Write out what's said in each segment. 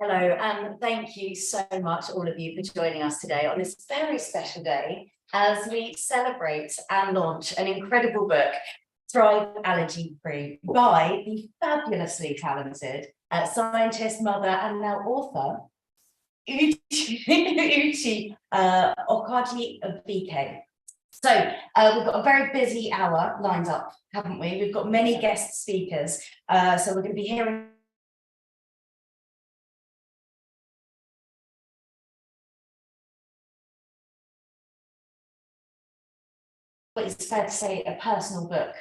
Hello, and thank you so much, all of you, for joining us today on this very special day as we celebrate and launch an incredible book, Thrive Allergy Free, by the fabulously talented scientist, mother, and now author, Uchi Okaji BK. So we've got a very busy hour lined up, haven't we? We've got many guest speakers, so we're going to be hearing what is fair to say a personal book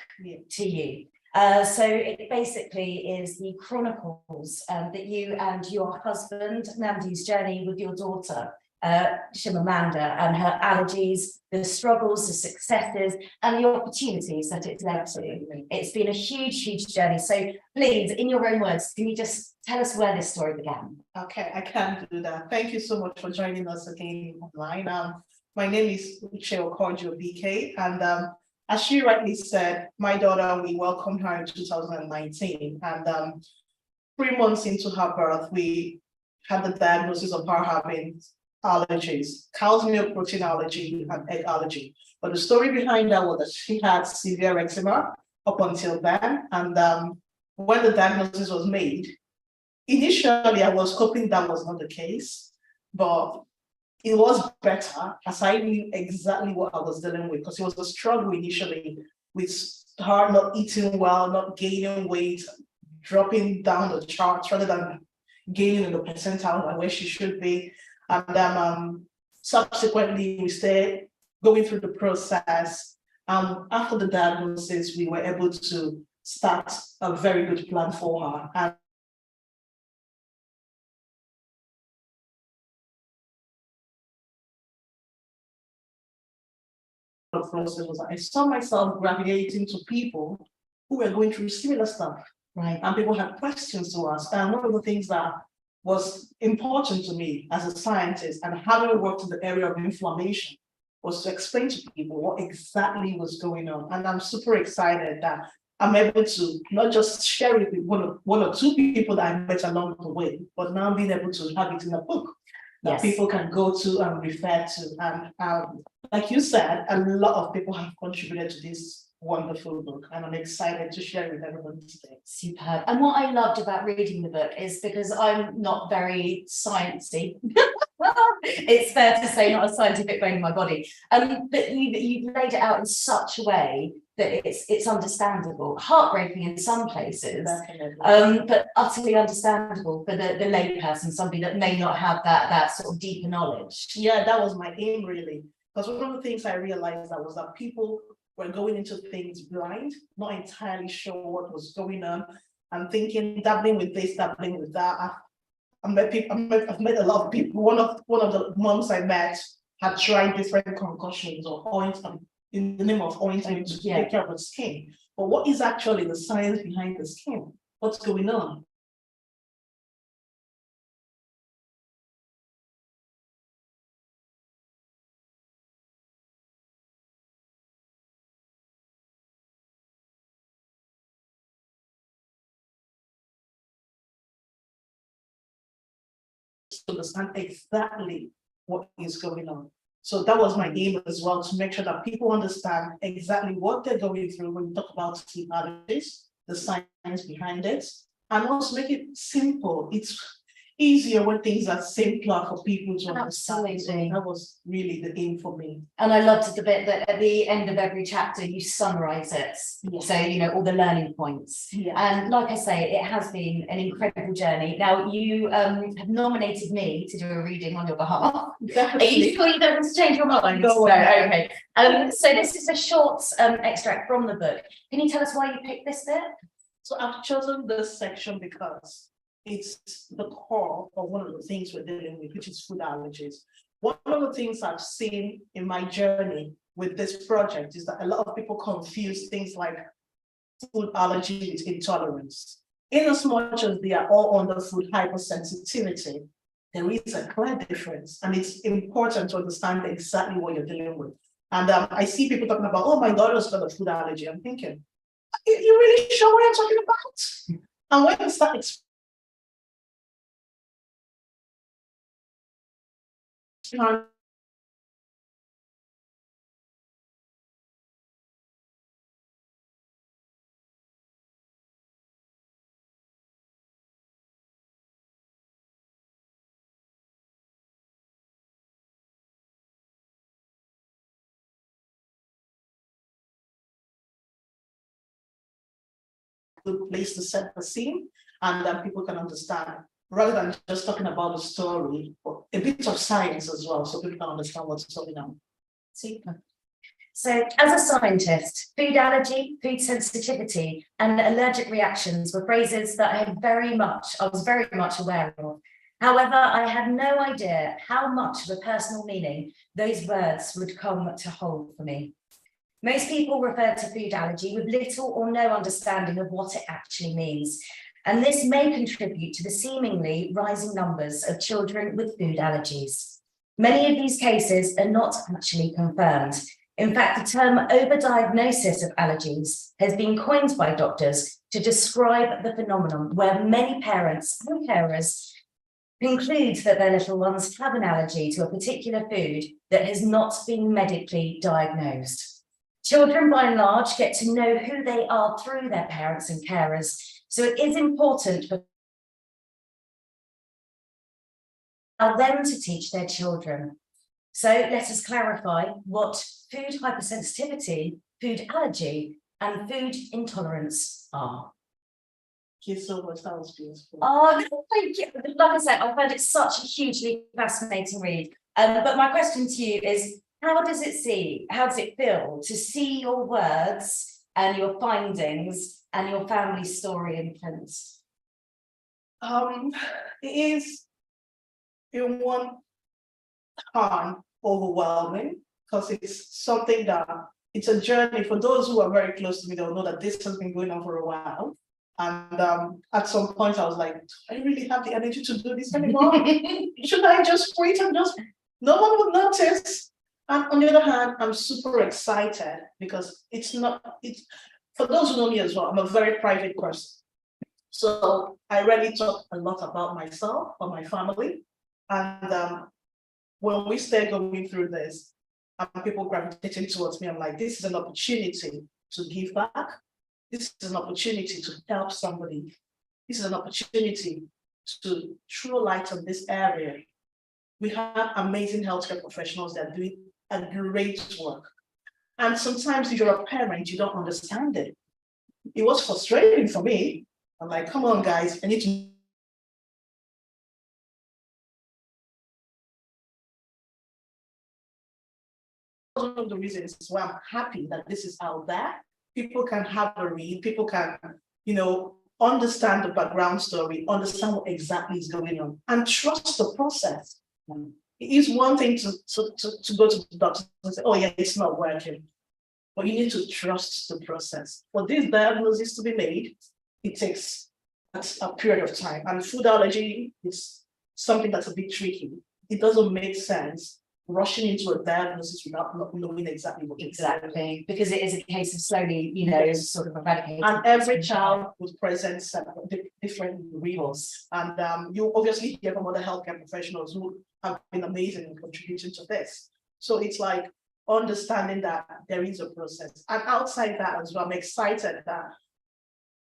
to you. So it basically is the chronicles that you and your husband, Namdi's journey with your daughter, Shimamanda, and her allergies, the struggles, the successes, and the opportunities that it's led to. It's been a huge, huge journey. So please, in your own words, can you just tell us where this story began? Okay, I can do that. Thank you so much for joining us again online. My name is Uchi Okaji BK, and as she rightly said, my daughter, we welcomed her in 2019, and 3 months into her birth, we had the diagnosis of her having allergies, cow's milk protein allergy and egg allergy. But the story behind that was that she had severe eczema up until then, and when the diagnosis was made, initially I was hoping that was not the case, but it was better as I knew exactly what I was dealing with, because it was a struggle initially with her not eating well, not gaining weight, dropping down the charts rather than gaining in the percentile where she should be. And then subsequently, we stayed going through the process. After the diagnosis, we were able to start a very good plan for her. And the process was I saw myself gravitating to people who were going through similar stuff. Right. And people had questions to ask. And one of the things that was important to me as a scientist, and having worked in the area of inflammation, was to explain to people what exactly was going on. And I'm super excited that I'm able to not just share it with one or two people that I met along the way, but now being able to have it in a book that people can go to and refer to. And like you said, a lot of people have contributed to this wonderful book, and I'm excited to share it with everyone today. Superb. And what I loved about reading the book is because I'm not very sciencey. It's fair to say, not a scientific brain in my body. But you've laid it out in such a way that it's understandable, heartbreaking in some places, but utterly understandable for the layperson, somebody that may not have that sort of deeper knowledge. Yeah, that was my aim, really. Because one of the things I realized was that people were going into things blind, not entirely sure what was going on, and thinking, dabbling with this, dabbling with that. I've met a lot of people. One of the moms I met had tried different concussions or ointment in the name of ointment to take care of the skin. But what is actually the science behind the skin? What's going on? To understand exactly what is going on. So that was my aim as well, to make sure that people understand exactly what they're going through when we talk about sleep allergies, the science behind it, and also make it simple. It's easier when things are simpler for people to understand. Absolutely. So that was really the aim for me. And I loved the bit that at the end of every chapter you summarize it. Yes. So all the learning points. Yes. And like I say, it has been an incredible journey. Now you have nominated me to do a reading on your behalf. Definitely. Are you sure you don't want to change your mind? No, okay. So this is a short extract from the book. Can you tell us why you picked this bit? So I've chosen this section because it's the core of one of the things we're dealing with, which is food allergies. One of the things I've seen in my journey with this project is that a lot of people confuse things like food allergy with intolerance. In as much as they are all under food hypersensitivity, there is a clear difference, and it's important to understand exactly what you're dealing with. And I see people talking about, oh, my daughter's got a food allergy. I'm thinking, you really sure what you're talking about? And when you start And good place to set the scene, and that people can understand, rather than just talking about the story, but a bit of science as well, so people can understand what's going on. Super. So as a scientist, food allergy, food sensitivity, and allergic reactions were phrases that I was very much aware of. However, I had no idea how much of a personal meaning those words would come to hold for me. Most people refer to food allergy with little or no understanding of what it actually means. And this may contribute to the seemingly rising numbers of children with food allergies. Many of these cases are not actually confirmed. In fact, the term overdiagnosis of allergies has been coined by doctors to describe the phenomenon where many parents and carers conclude that their little ones have an allergy to a particular food that has not been medically diagnosed. Children, by and large, get to know who they are through their parents and carers, so it is important for them to teach their children. So let us clarify what food hypersensitivity, food allergy, and food intolerance are. Thank you so much, that was beautiful. Oh, no, thank you. Like I said, I found it such a hugely fascinating read. But my question to you is, how does it feel to see your words and your findings and your family story in print? It is in one hand overwhelming, because it's something that it's a journey. For those who are very close to me, they'll know that this has been going on for a while. And at some point I was like, do I really have the energy to do this anymore? Should I just quit and just, no one would notice? And on the other hand, I'm super excited because for those who know me as well, I'm a very private person. So I really talk a lot about myself or my family. And when we start going through this, and people gravitating towards me, I'm like, this is an opportunity to give back. This is an opportunity to help somebody. This is an opportunity to throw light on this area. We have amazing healthcare professionals that are doing a great work. And sometimes if you're a parent, you don't understand it. It was frustrating for me. I'm like, come on, guys, I need to. One of the reasons why I'm happy that this is out there. People can have a read, people can, understand the background story, understand what exactly is going on, and trust the process. It is one thing to go to the doctor and say, oh yeah, it's not working. But you need to trust the process. For this diagnosis to be made, it takes a period of time. And food allergy is something that's a bit tricky. It doesn't make sense rushing into a diagnosis without not knowing exactly what Exactly, because it is a case of slowly, Yes. sort of eradicating. And every child would present different reasons. And you obviously hear from other healthcare professionals who have been amazing in contributing to this. So it's like understanding that there is a process. And outside that as well, I'm excited that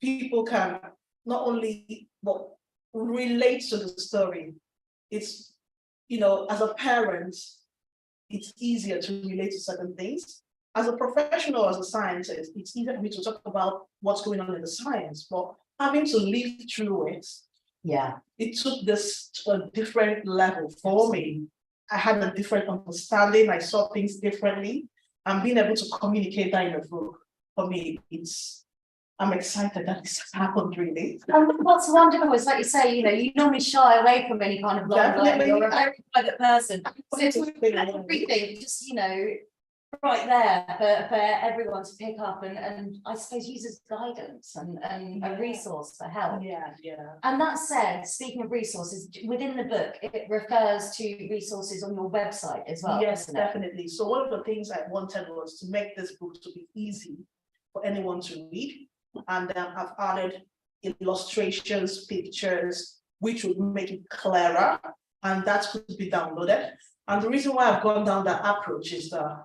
people can not only relate to the story. It's, as a parent, it's easier to relate to certain things. As a professional, as a scientist, it's easier for me to talk about what's going on in the science, but having to live through it, it took this to a different level for me. I had a different understanding, I saw things differently, and being able to communicate that in a book, for me, I'm excited that this has happened, really. And what's wonderful is, like you say, you normally shy away from any kind of limelight. You're a very private person. So to everything, just, right there for everyone to pick up and I suppose use as guidance and a resource for help. Yeah. And that said, speaking of resources, within the book, it refers to resources on your website as well. Yes, definitely. So one of the things I wanted was to make this book to be easy for anyone to read. And I've added illustrations, pictures, which would make it clearer, and that could be downloaded. And the reason why I've gone down that approach is that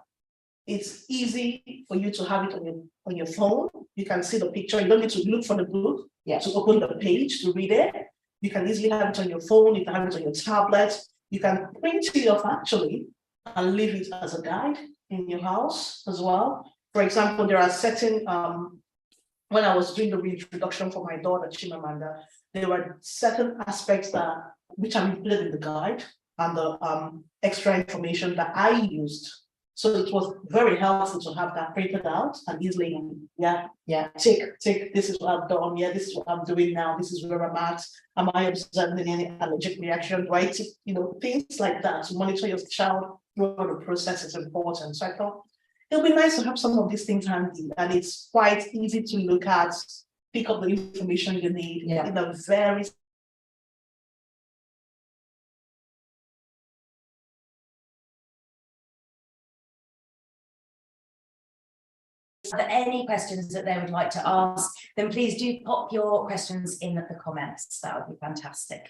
it's easy for you to have it on your phone. You can see the picture. You don't need to look for the book to open the page to read it. You can easily have it on your phone. You can have it on your tablet. You can print it off actually and leave it as a guide in your house as well. For example, there are certain, when I was doing the reintroduction for my daughter, Chimamanda, there were certain aspects which are included in the guide and the extra information that I used. So it was very helpful to have that printed out and easily, take, this is what I've done, this is what I'm doing now, this is where I'm at. Am I observing any allergic reaction? Do I take, things like that to monitor your child throughout the process is important. So I thought it'll be nice to have some of these things handy, and it's quite easy to look at, pick up the information you need in a very any questions that they would like to ask, then please do pop your questions in the comments. That would be fantastic.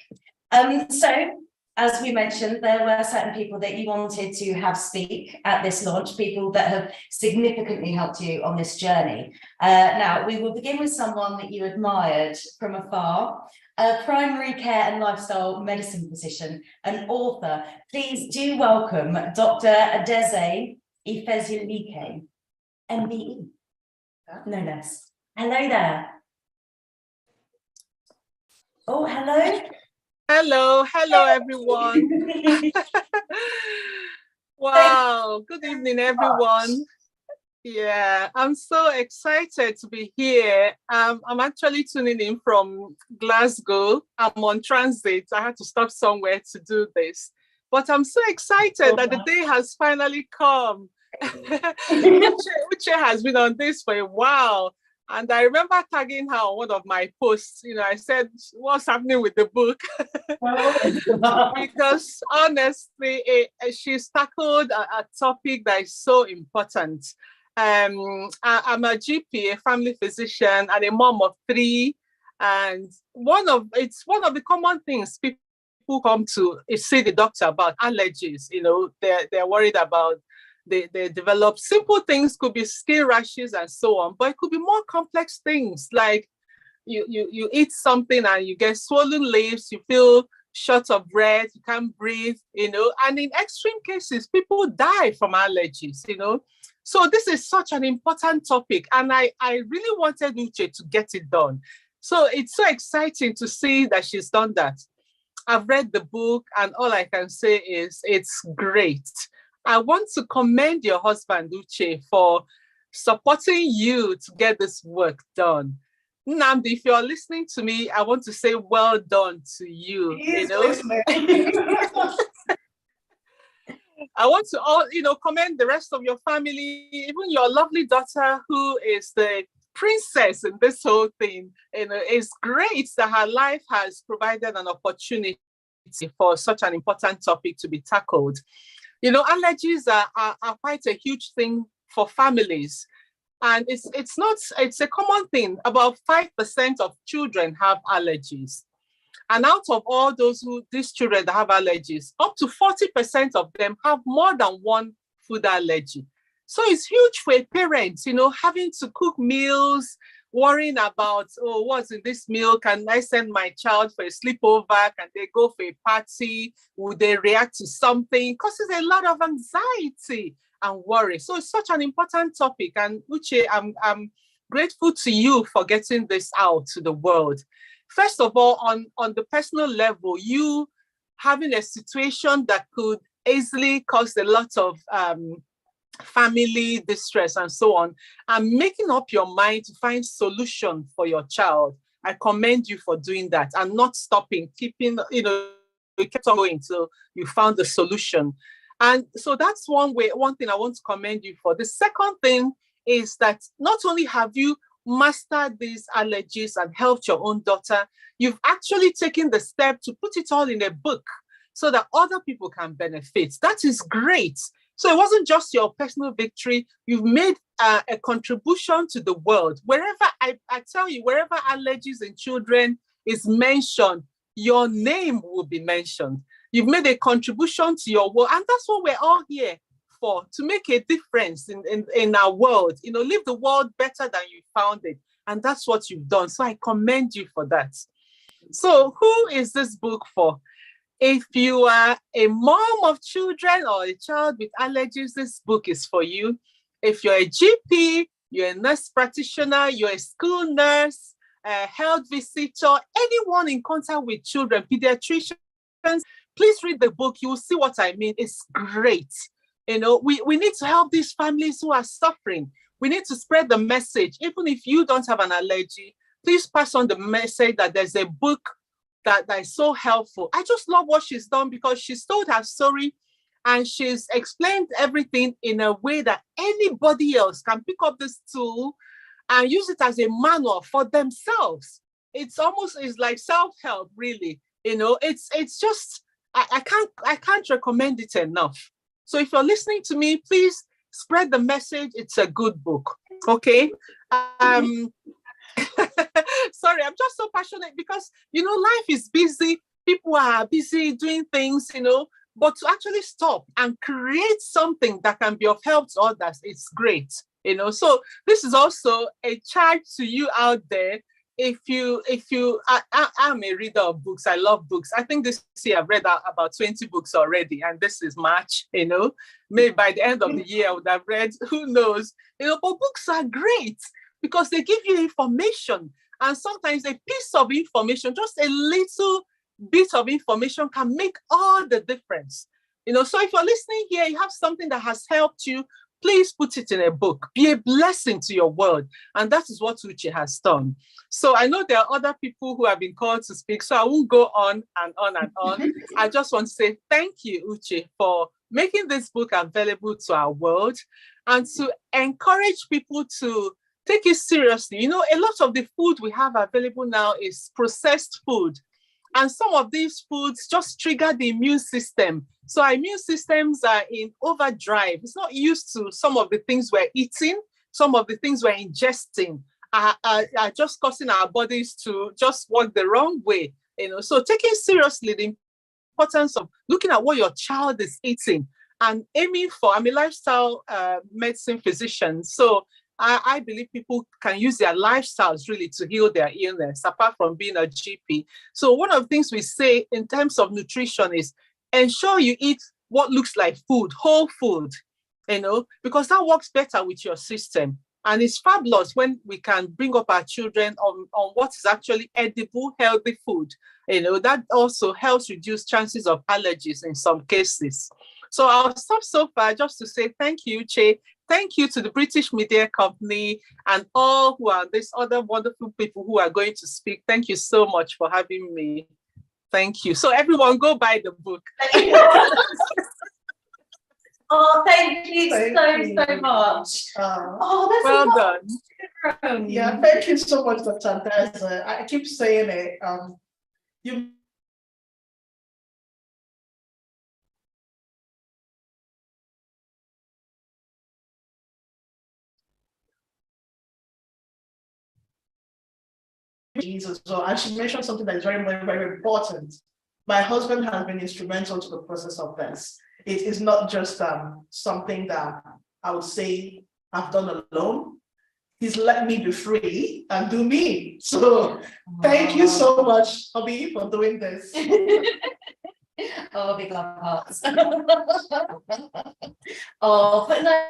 So, as we mentioned, there were certain people that you wanted to have speak at this launch, people that have significantly helped you on this journey. Now, we will begin with someone that you admired from afar, a primary care and lifestyle medicine physician, an author. Please do welcome Dr. Adeze Ifezulike, MBE, no less. Hello there. Oh, hello. Hello, everyone. Wow, good evening, everyone. Yeah, I'm so excited to be here. I'm actually tuning in from Glasgow. I'm on transit. I had to stop somewhere to do this, but I'm so excited that the day has finally come. Uche has been on this for a while, and I remember tagging her on one of my posts. I said, what's happening with the book? Because honestly, she's tackled a topic that is so important. I'm a GP, a family physician, and a mom of 3, and it's one of the common things people come to see the doctor about: allergies. They're worried about. They develop simple things, could be skin rashes and so on, but it could be more complex things like you eat something and you get swollen lips, you feel short of breath, you can't breathe, and in extreme cases, people die from allergies, So this is such an important topic, and I really wanted Uche to get it done. So it's so exciting to see that she's done that. I've read the book, and all I can say is it's great. I want to commend your husband, Uche, for supporting you to get this work done. Nnamdi, if you're listening to me, I want to say well done to you. I want to commend the rest of your family, even your lovely daughter, who is the princess in this whole thing. It's great that her life has provided an opportunity for such an important topic to be tackled. Allergies are quite a huge thing for families. And it's a common thing. About 5% of children have allergies. And out of all these children that have allergies, up to 40% of them have more than one food allergy. So it's huge for a parent, having to cook meals, worrying about, what's in this meal? Can I send my child for a sleepover? Can they go for a party? Would they react to something? Causes a lot of anxiety and worry. So it's such an important topic. And Uche, I'm grateful to you for getting this out to the world. First of all, on the personal level, you having a situation that could easily cause a lot of family distress and so on, and making up your mind to find solution for your child. I commend you for doing that and not stopping, keeping, you kept on going until you found the solution. And so that's one thing I want to commend you for. The second thing is that not only have you mastered these allergies and helped your own daughter, you've actually taken the step to put it all in a book so that other people can benefit. That is great. So it wasn't just your personal victory. You've made a contribution to the world. Wherever I tell you, wherever allergies in children is mentioned, your name will be mentioned. You've made a contribution to your world. And that's what we're all here for, to make a difference in our world, leave the world better than you found it. And that's what you've done. So I commend you for that. So who is this book for? If you are a mom of children or a child with allergies, this book is for you. If you're a GP, you're a nurse practitioner, you're a school nurse, a health visitor, anyone in contact with children, pediatricians, please read the book. You will see what I mean. It's great. We need to help these families who are suffering. We need to spread the message. Even if you don't have an allergy, please pass on the message that there's a book that is so helpful. I just love what she's done, because she's told her story and she's explained everything in a way that anybody else can pick up this tool and use it as a manual for themselves. It's like self-help, really. It's just, I can't recommend it enough. So if you're listening to me, please spread the message. It's a good book. Okay. Sorry, I'm just so passionate because, life is busy. People are busy doing things, but to actually stop and create something that can be of help to others, it's great, So this is also a charge to you out there. I'm a reader of books. I love books. I think this year I've read about 20 books already, and this is March, Maybe by the end of the year I would have read, who knows, but books are great because they give you information, and sometimes a piece of information, just a little bit of information, can make all the difference. So if you're listening here, you have something that has helped you, please put it in a book. Be a blessing to your world. And that is what Uche has done. So I know there are other people who have been called to speak, so I won't go on and on and on. I just want to say thank you, Uche, for making this book available to our world and to encourage people to take it seriously. A lot of the food we have available now is processed food. And some of these foods just trigger the immune system. So our immune systems are in overdrive. It's not used to some of the things we're eating, some of the things we're ingesting are just causing our bodies to just work the wrong way. So taking seriously the importance of looking at what your child is eating and aiming for. I'm a lifestyle medicine physician. So I believe people can use their lifestyles really to heal their illness, apart from being a GP. So one of the things we say in terms of nutrition is ensure you eat what looks like food, whole food, because that works better with your system. And it's fabulous when we can bring up our children on what is actually edible, healthy food. That also helps reduce chances of allergies in some cases. So I'll stop so far just to say thank you, Che. Thank you to the British Media Company and all who are these other wonderful people who are going to speak. Thank you so much for having me. Thank you. So everyone go buy the book. Oh, thank you so much. That's well done. Yeah, thank you so much, Dr. Andres. I keep saying it. You Jesus. So, and she mentioned something that is very, very, very important. My husband has been instrumental to the process of this. It is not just something that I would say I've done alone. He's let me be free and do me. So thank you so much, Obi, for doing this. Oh, big love hearts. Oh, but no,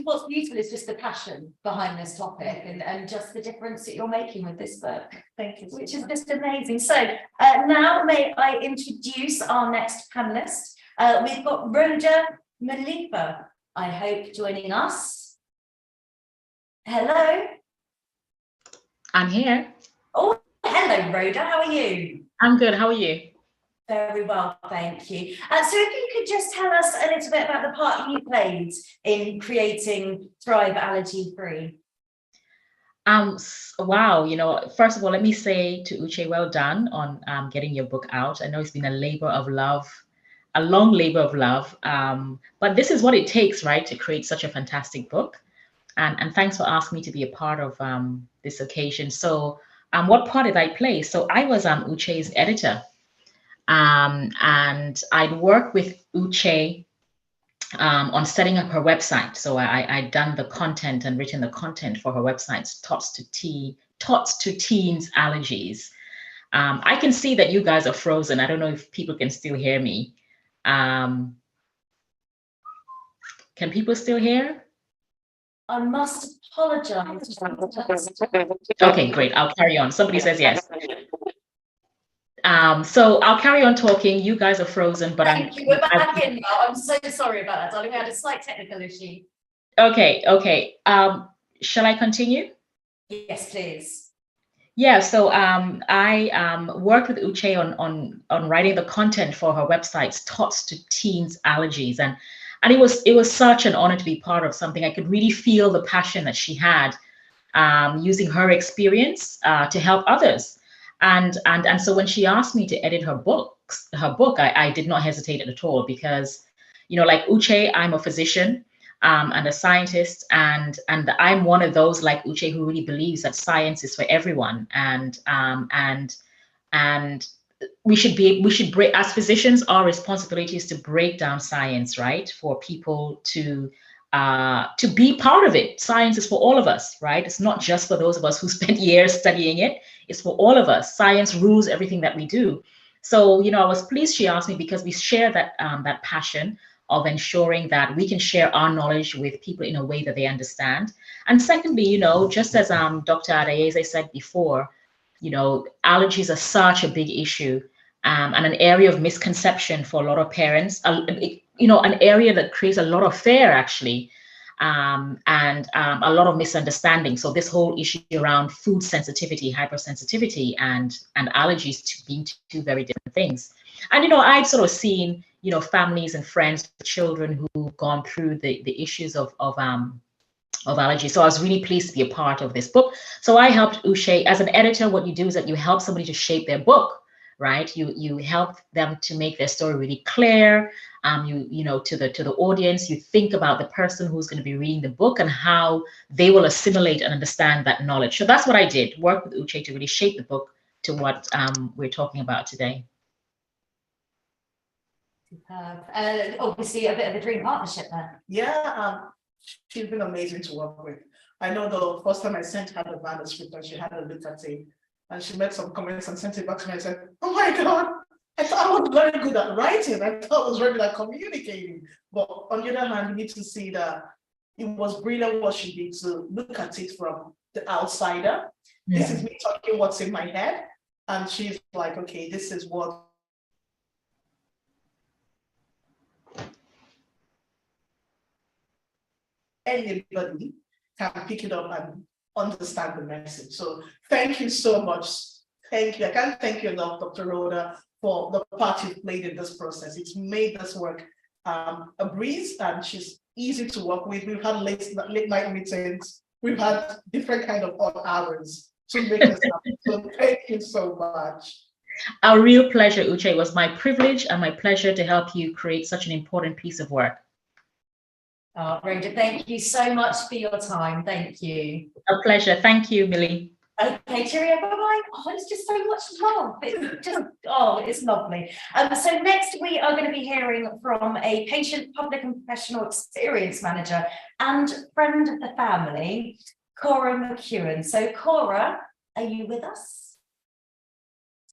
what's beautiful is just the passion behind this topic and just the difference that you're making with this book. Thank you. Which is just amazing. So now may I introduce our next panelist. We've got Rhoda Malipa, I hope, joining us. Hello. I'm here. Oh, hello, Rhoda. How are you? I'm good. How are you? Very well, thank you. So if you could just tell us a little bit about the part you played in creating Thrive Allergy Free. Wow, first of all, let me say to Uche, well done on getting your book out. I know it's been a labor of love, a long labor of love, but this is what it takes, right, to create such a fantastic book. And thanks for asking me to be a part of this occasion. So what part did I play? So I was Uche's editor. And I'd worked with Uche on setting up her website. So I'd done the content and written the content for her website, Tots to Teens Allergies. I can see that you guys are frozen. I don't know if people can still hear me. Can people still hear? I must apologize. Okay, great. I'll carry on. Somebody says yes. So I'll carry on talking. You guys are frozen, but Thank you. We're back in now. I'm so sorry about that, darling. We had a slight technical issue. Okay. Shall I continue? Yes, please. Yeah, so I worked with Uche on writing the content for her website's Tots to Teens Allergies, and it was such an honor to be part of something. I could really feel the passion that she had using her experience to help others. And so when she asked me to edit her book, I did not hesitate at all, because, you know, like Uche, I'm a physician and a scientist, and I'm one of those like Uche who really believes that science is for everyone, and we should break, as physicians, our responsibility is to break down science, right, for people to be part of it. Science is for all of us, right? It's not just for those of us who spent years studying it. It's for all of us. Science rules everything that we do. So, you know, I was pleased she asked me, because we share that that passion of ensuring that we can share our knowledge with people in a way that they understand. And secondly, you know, just as Dr. Adeyeze said before, you know, allergies are such a big issue, and an area of misconception for a lot of parents, you know, an area that creates a lot of fear, actually, and a lot of misunderstanding. So this whole issue around food sensitivity, hypersensitivity, and allergies to being two very different things. And, you know, I've sort of seen, you know, families and friends, children who've gone through the issues of allergy. So I was really pleased to be a part of this book. So I helped Uche. As an editor, what you do is that you help somebody to shape their book, right? You help them to make their story really clear. You know, to the audience, you think about the person who's going to be reading the book and how they will assimilate and understand that knowledge. So that's what I did, work with Uche to really shape the book to what we're talking about today. Obviously a bit of a dream partnership there. Yeah, she's been amazing to work with. I know the first time I sent her the manuscript and she had a look at it, and she made some comments and sent it back to me and said, "Oh my God, I thought I was very good at writing. I thought I was very good at communicating." But on the other hand, you need to see that it was brilliant what she did to look at it from the outsider. Yeah. This is me talking what's in my head. And she's like, okay, this is what anybody can pick it up and understand the message. So thank you so much. Thank you. I can't thank you enough, Dr. Rhoda, for the part you've played in this process. It's made this work a breeze, and she's easy to work with. We've had late night meetings. We've had different kind of odd hours to make this happen. So thank you so much. A real pleasure, Uche. It was my privilege and my pleasure to help you create such an important piece of work. Oh, Rhoda, thank you so much for your time. Thank you. A pleasure. Thank you, Millie. Okay, cheerio, bye-bye. Oh, it's just so much love. It's just, oh, it's lovely. So next we are going to be hearing from a patient, public and professional experience manager and friend of the family, Cora McEwen. So Cora, are you with us?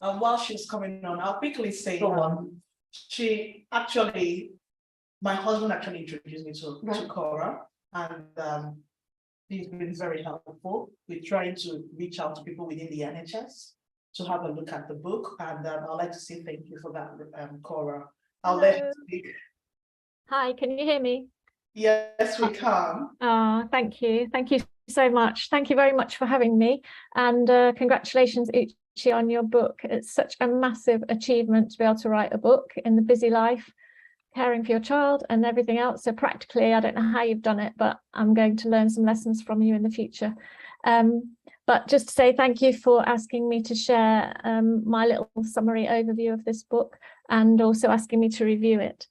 While she's coming on, I'll quickly say, she actually, my husband actually introduced me to Cora, and he's been very helpful with trying to reach out to people within the NHS to have a look at the book. And I'd like to say thank you for that, Cora. I'll let you speak. Hi, can you hear me? Yes, we can. Oh, thank you. Thank you so much. Thank you very much for having me. And congratulations, Uche, on your book. It's such a massive achievement to be able to write a book in the busy life, caring for your child and everything else. So practically, I don't know how you've done it, but I'm going to learn some lessons from you in the future. But just to say thank you for asking me to share my little summary overview of this book, and also asking me to review it.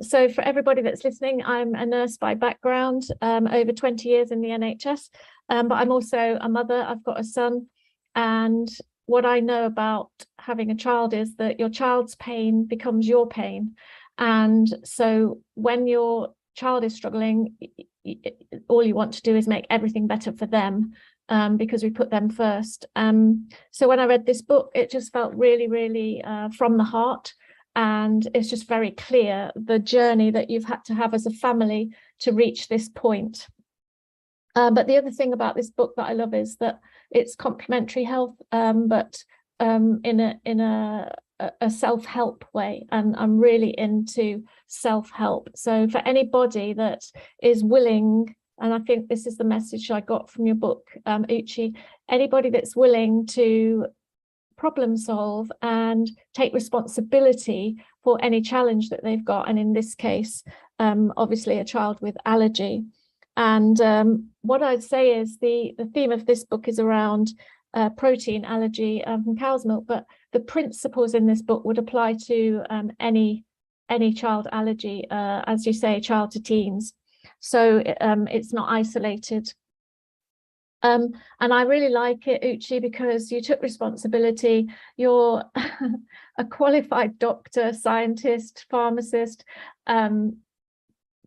So for everybody that's listening, I'm a nurse by background, over 20 years in the NHS, but I'm also a mother. I've got a son, and what I know about having a child is that your child's pain becomes your pain. And so when your child is struggling, all you want to do is make everything better for them, because we put them first. So when I read this book, it just felt really, really from the heart. And it's just very clear the journey that you've had to have as a family to reach this point. But the other thing about this book that I love is that it's complementary health, but in a self-help way. And I'm really into self-help. So for anybody that is willing, and I think this is the message I got from your book, Uchi, anybody that's willing to problem solve and take responsibility for any challenge that they've got, and in this case, obviously a child with allergy. And what I'd say is the theme of this book is around protein allergy from cow's milk, but the principles in this book would apply to any child allergy, as you say, child to teens. So it's not isolated. And I really like it, Uchi, because you took responsibility. You're a qualified doctor, scientist, pharmacist,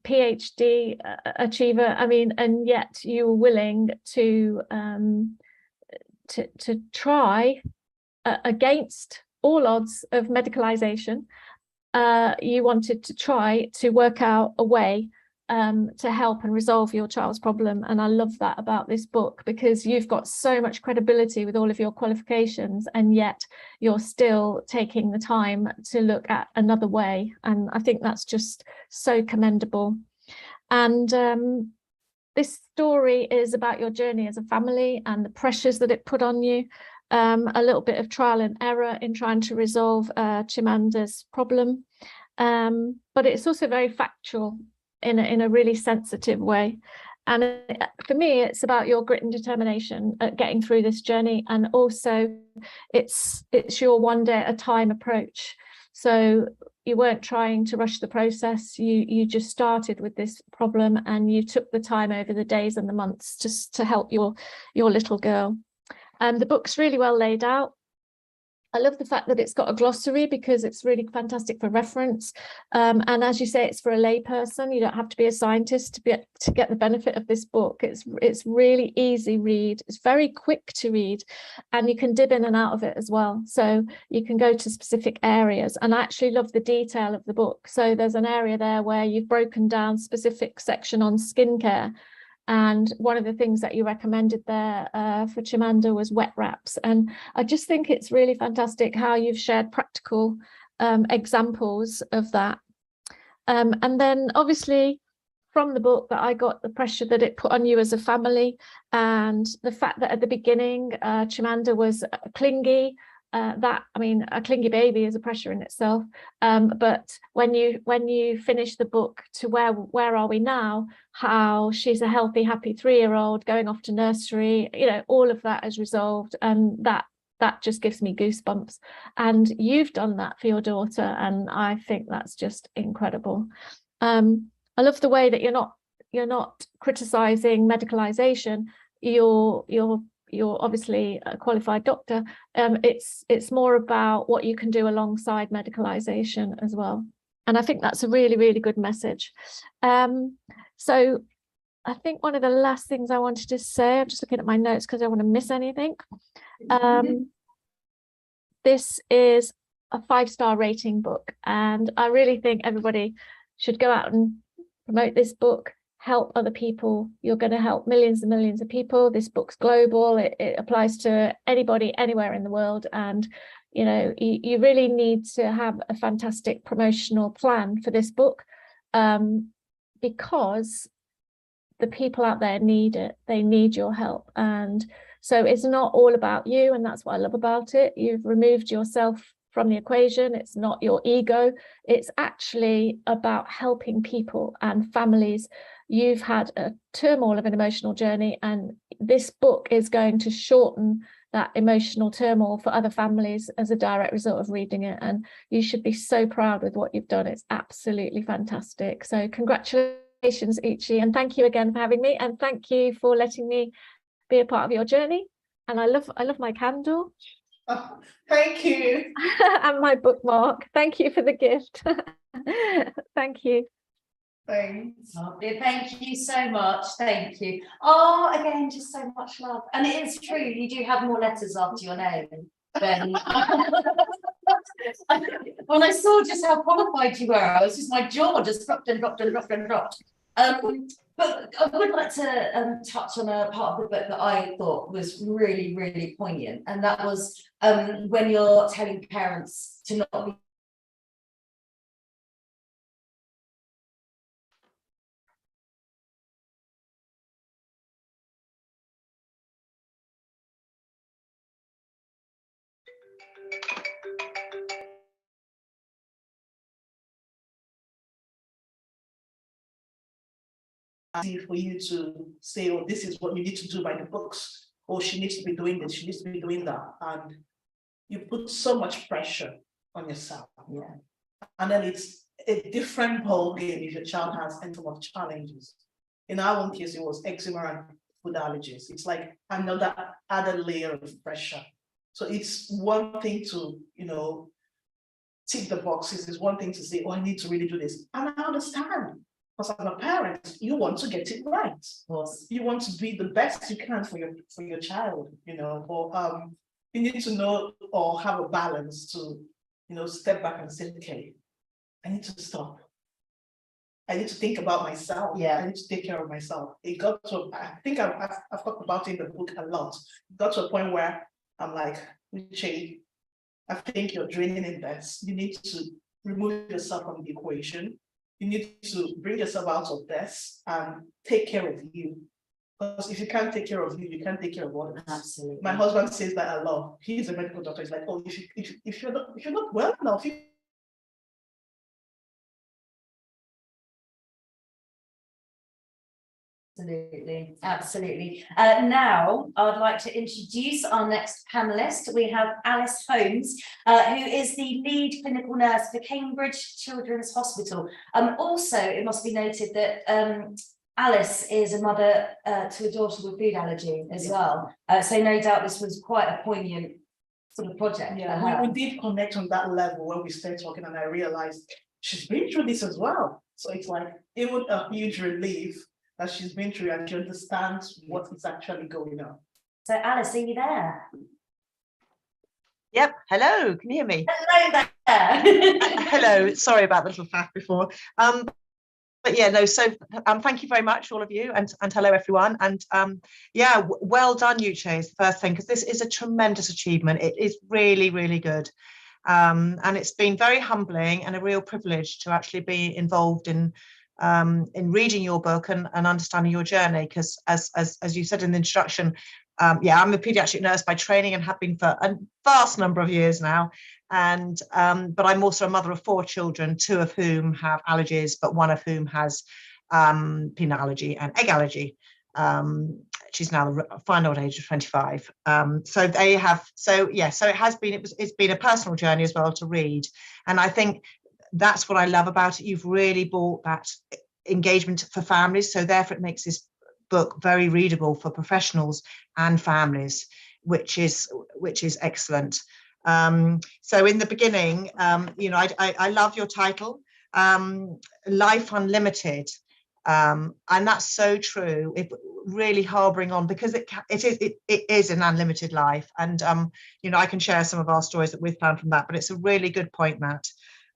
PhD achiever. I mean, and yet you were willing to try against all odds of medicalization. You wanted to try to work out a way to help and resolve your child's problem. And I love that about this book, because you've got so much credibility with all of your qualifications, and yet you're still taking the time to look at another way. And I think that's just so commendable. And this story is about your journey as a family and the pressures that it put on you, a little bit of trial and error in trying to resolve Chimanda's problem. But it's also very factual in a really sensitive way. And for me, it's about your grit and determination at getting through this journey. And also it's your one day at a time approach. So you weren't trying to rush the process. You just started with this problem, and you took the time over the days and the months just to help your little girl. And the book's really well laid out. I love the fact that it's got a glossary, because it's really fantastic for reference. And as you say, it's for a lay person. You don't have to be a scientist to get the benefit of this book. It's really easy read. It's very quick to read, and you can dip in and out of it as well. So you can go to specific areas. And I actually love the detail of the book. So there's an area there where you've broken down specific section on skincare. And one of the things that you recommended there for Chimanda was wet wraps. And I just think it's really fantastic how you've shared practical examples of that. And then obviously from the book that I got the pressure that it put on you as a family, and the fact that at the beginning Chimanda was clingy. A clingy baby is a pressure in itself. But when you finish the book to where are we now, how she's a healthy, happy 3-year-old going off to nursery, all of that is resolved, and that just gives me goosebumps. And you've done that for your daughter, and I think that's just incredible. I love the way that you're not criticizing medicalization. You're obviously a qualified doctor. It's more about what you can do alongside medicalization as well. And I think that's a really, really good message. So I think one of the last things I wanted to say, I'm just looking at my notes because I don't want to miss anything. This is a 5-star rating book, and I really think everybody should go out and promote this book. Help other people. You're going to help millions and millions of people. This book's global. It applies to anybody anywhere in the world, and you really need to have a fantastic promotional plan for this book, because the people out there need it. They need your help. And so it's not all about you, and that's what I love about it. You've removed yourself from the equation. It's not your ego. It's actually about helping people and families. You've had a turmoil of an emotional journey, and this book is going to shorten that emotional turmoil for other families as a direct result of reading it. And you should be so proud with what you've done. It's absolutely fantastic. So congratulations, Uchi, and thank you again for having me, and thank you for letting me be a part of your journey. And I love my candle. Oh, thank you. And my bookmark. Thank you for the gift. Thank you. Thanks. Lovely. Thank you so much. Thank you. Oh, again, just so much love. And it is true, you do have more letters after your name than when I saw just how qualified you were, I was just, my jaw just dropped and dropped and dropped and dropped. But I would like to touch on a part of the book that I thought was really, really poignant, and that was when you're telling parents to not be for you to say, oh, this is what you need to do by the books, or she needs to be doing this, she needs to be doing that. And you put so much pressure on yourself. Yeah. And then it's a different ball game if your child has any sort of challenges. In our own case, it was eczema and food allergies. It's like another added layer of pressure. So it's one thing to, tick the boxes. It's one thing to say, oh, I need to really do this. And I understand. Because as a parent, you want to get it right. Yes. You want to be the best you can for your child, but you need to know or have a balance to, step back and say, okay, I need to stop. I need to think about myself. Yeah. I need to take care of myself. It got to, I think I've talked about it in the book a lot. It got to a point where I'm like, Uche, I think you're draining in this. You need to remove yourself from the equation. You need to bring yourself out of this and take care of you. Because if you can't take care of you, you can't take care of others. Absolutely. My husband says that a lot. He's a medical doctor. He's like, oh, if you're not well enough, Absolutely, absolutely. Now, I would like to introduce our next panellist. We have Alice Holmes, who is the lead clinical nurse for Cambridge Children's Hospital. Also, it must be noted that Alice is a mother to a daughter with food allergy as well. So no doubt this was quite a poignant sort of project. Yeah, we did connect on that level when we started talking, and I realized she's been through this as well. So it's like, it was a huge relief that she's been through and she understands what is actually going on. So Alice, are you there? Yep. Hello. Can you hear me? Hello there. Hello. Sorry about the little faff before. But yeah, no. So thank you very much, all of you, and hello everyone. And yeah, well done, Uche, is the first thing, because this is a tremendous achievement. It is really, really good. And it's been very humbling and a real privilege to actually be involved in reading your book and understanding your journey, because as you said in the introduction, yeah, I'm a pediatric nurse by training and have been for a vast number of years now, and but I'm also a mother of 4 children, 2 of whom have allergies, but 1 of whom has peanut allergy and egg allergy. She's now a fine old age of 25. So they have, so yeah, so it's been a personal journey as well to read, and I think that's what I love about it. You've really brought that engagement for families, so therefore it makes this book very readable for professionals and families, which is excellent. So in the beginning, I love your title, Life Unlimited, and that's so true. It really harboring on, because it is an unlimited life, and I can share some of our stories that we've found from that, but it's a really good point, Matt.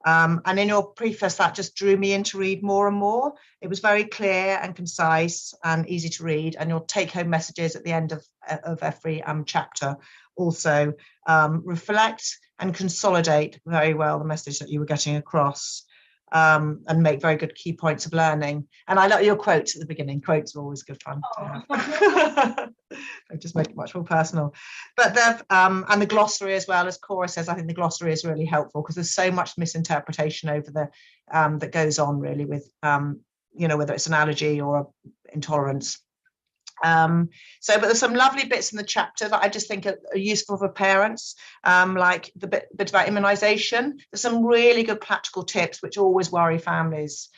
And in your preface, that just drew me in to read more and more. It was very clear and concise and easy to read, and your take-home messages at the end of every chapter also reflect and consolidate very well the message that you were getting across, and make very good key points of learning. And I like your quotes at the beginning. Quotes are always good fun to have. They just make it much more personal. But and the glossary as well, as Cora says, I think the glossary is really helpful, because there's so much misinterpretation over the that goes on really with whether it's an allergy or a intolerance. But there's some lovely bits in the chapter that I just think are useful for parents, like the bit about immunization. There's some really good practical tips which always worry families.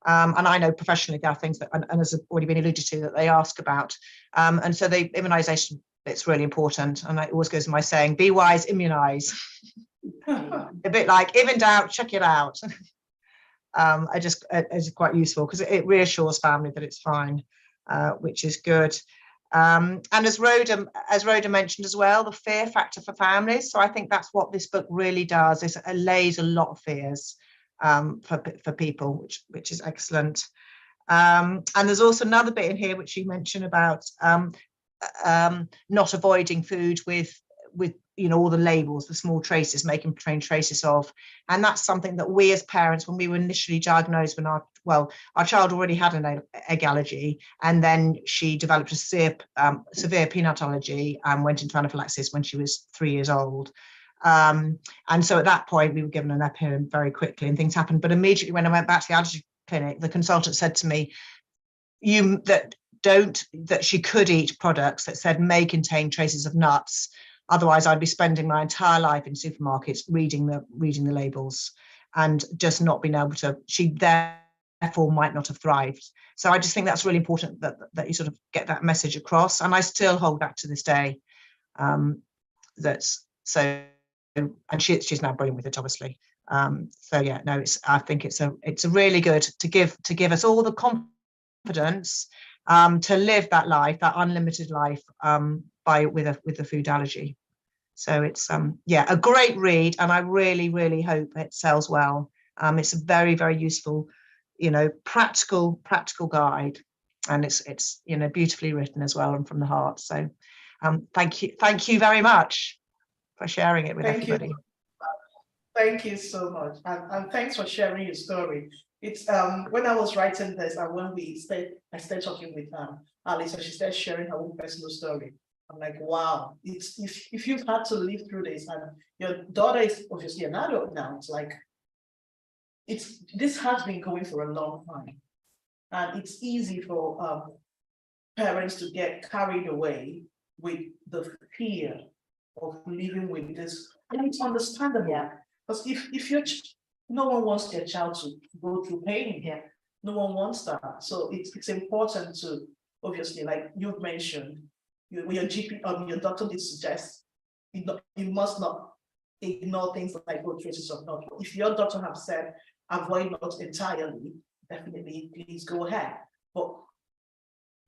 And I know professionally there are things that, and as has already been alluded to, that they ask about. And so the immunization it's really important. And it always goes to my saying, be wise, immunize. A bit like, if in doubt, check it out. It's quite useful because it reassures family that it's fine, which is good. And as Rhoda mentioned as well, the fear factor for families. So I think that's what this book really does, is it allays a lot of fears for people, which is excellent. And there's also another bit in here which you mentioned about not avoiding food with all the labels, the small traces, making plain traces of. And that's something that we as parents, when we were initially diagnosed, when our child already had an egg allergy, and then she developed a severe peanut allergy and went into anaphylaxis when she was 3 years old. And so at that point we were given an EpiPen very quickly and things happened. But immediately when I went back to the allergy clinic, the consultant said to me, that she could eat products that said may contain traces of nuts. Otherwise, I'd be spending my entire life in supermarkets reading the labels and just not being able to. She therefore might not have thrived. So I just think that's really important that you sort of get that message across. And I still hold that to this day. And she's now brilliant with it, obviously. So yeah, no, I think it's a really good to give us all the confidence to live that life, that unlimited life, with a food allergy. So it's a great read, and I really, really hope it sells well. It's a very, very useful, practical guide, and it's beautifully written as well and from the heart. So thank you very much for sharing it with everybody. Thank you so much, and thanks for sharing your story. It's when I was writing this, and when I started talking with Alice, and she started sharing her own personal story. I'm like, wow, it's if you've had to live through this, and your daughter is obviously an adult now, it's like this has been going for a long time, and it's easy for parents to get carried away with the fear of living with this, and it's understandable. Because if no one wants their child to go through pain, no one wants that. So it's important to, obviously, like you've mentioned, your GP your doctor did suggest you must not ignore things like traces of nut. If your doctor have said avoid nuts entirely, definitely please go ahead. But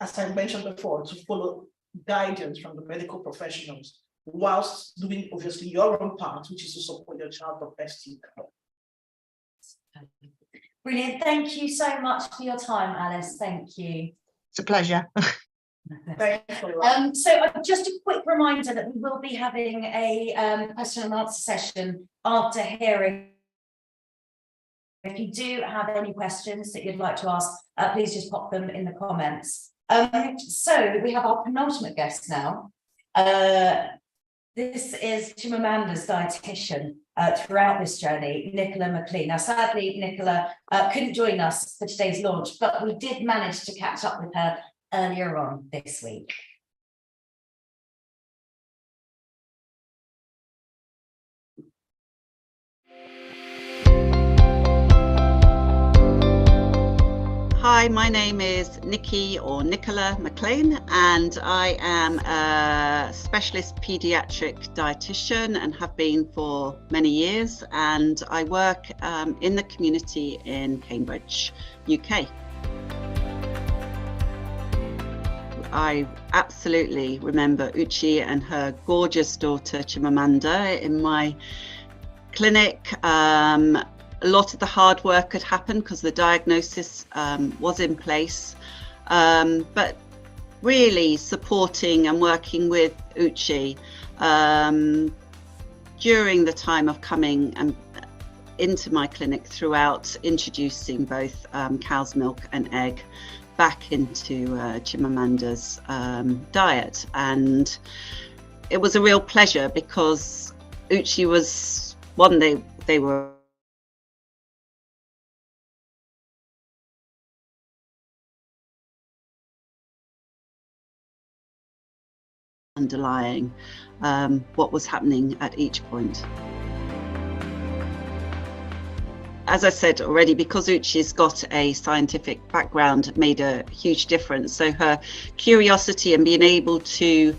as I mentioned before, to follow guidance from the medical professionals whilst doing obviously your own part, which is to support your child the best you can. Brilliant. Thank you so much for your time, Alice. Thank you. It's a pleasure. So just a quick reminder that we will be having a question and answer session after hearing. If you do have any questions that you'd like to ask, please just pop them in the comments. So we have our penultimate guest now. This is Chimamanda's dietitian throughout this journey, Nicola McLean. Now, sadly, Nicola couldn't join us for today's launch, but we did manage to catch up with her earlier on this week. Hi, my name is Nikki or Nicola McLean, and I am a specialist paediatric dietitian and have been for many years, and I work in the community in Cambridge, UK. I absolutely remember Uchi and her gorgeous daughter Chimamanda in my clinic. A lot of the hard work had happened because the diagnosis was in place, but really supporting and working with Uchi during the time of coming into my clinic throughout, introducing both cow's milk and egg back into Chimamanda's diet. And it was a real pleasure because Uchi was one, they were underlying what was happening at each point. As I said already, because Uchi's got a scientific background, made a huge difference. So her curiosity and being able to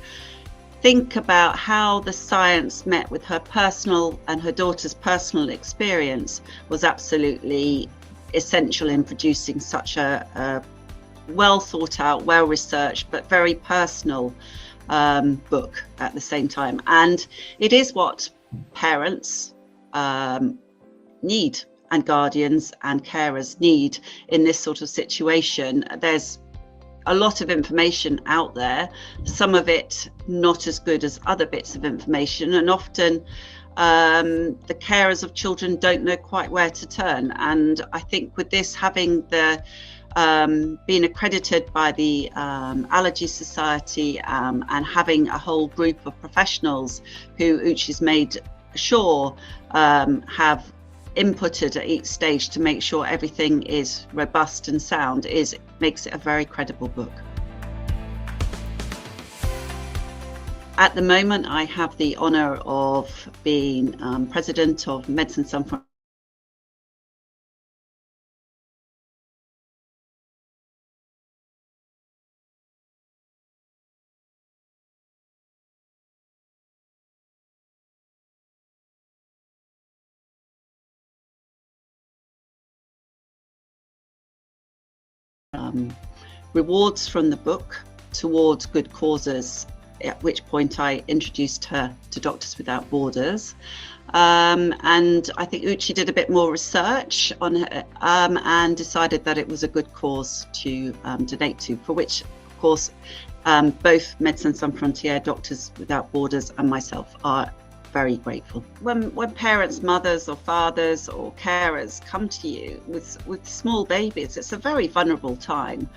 think about how the science met with her personal and her daughter's personal experience was absolutely essential in producing such a well thought out, well researched, but very personal book at the same time. And it is what parents need, and guardians and carers need in this sort of situation. There's a lot of information out there, some of it not as good as other bits of information, and often the carers of children don't know quite where to turn. And I think with this having the being accredited by the Allergy Society and having a whole group of professionals who Uchi's made sure have inputted at each stage to make sure everything is robust and sound makes it a very credible book. At the moment, I have the honour of being president of Medicine Sans Frontières. Rewards from the book towards good causes, at which point I introduced her to Doctors Without Borders. And I think Uchi did a bit more research on her and decided that it was a good cause to donate to, for which, of course, both Médecins Sans Frontières, Doctors Without Borders and myself are very grateful. When parents, mothers or fathers or carers come to you with small babies, it's a very vulnerable time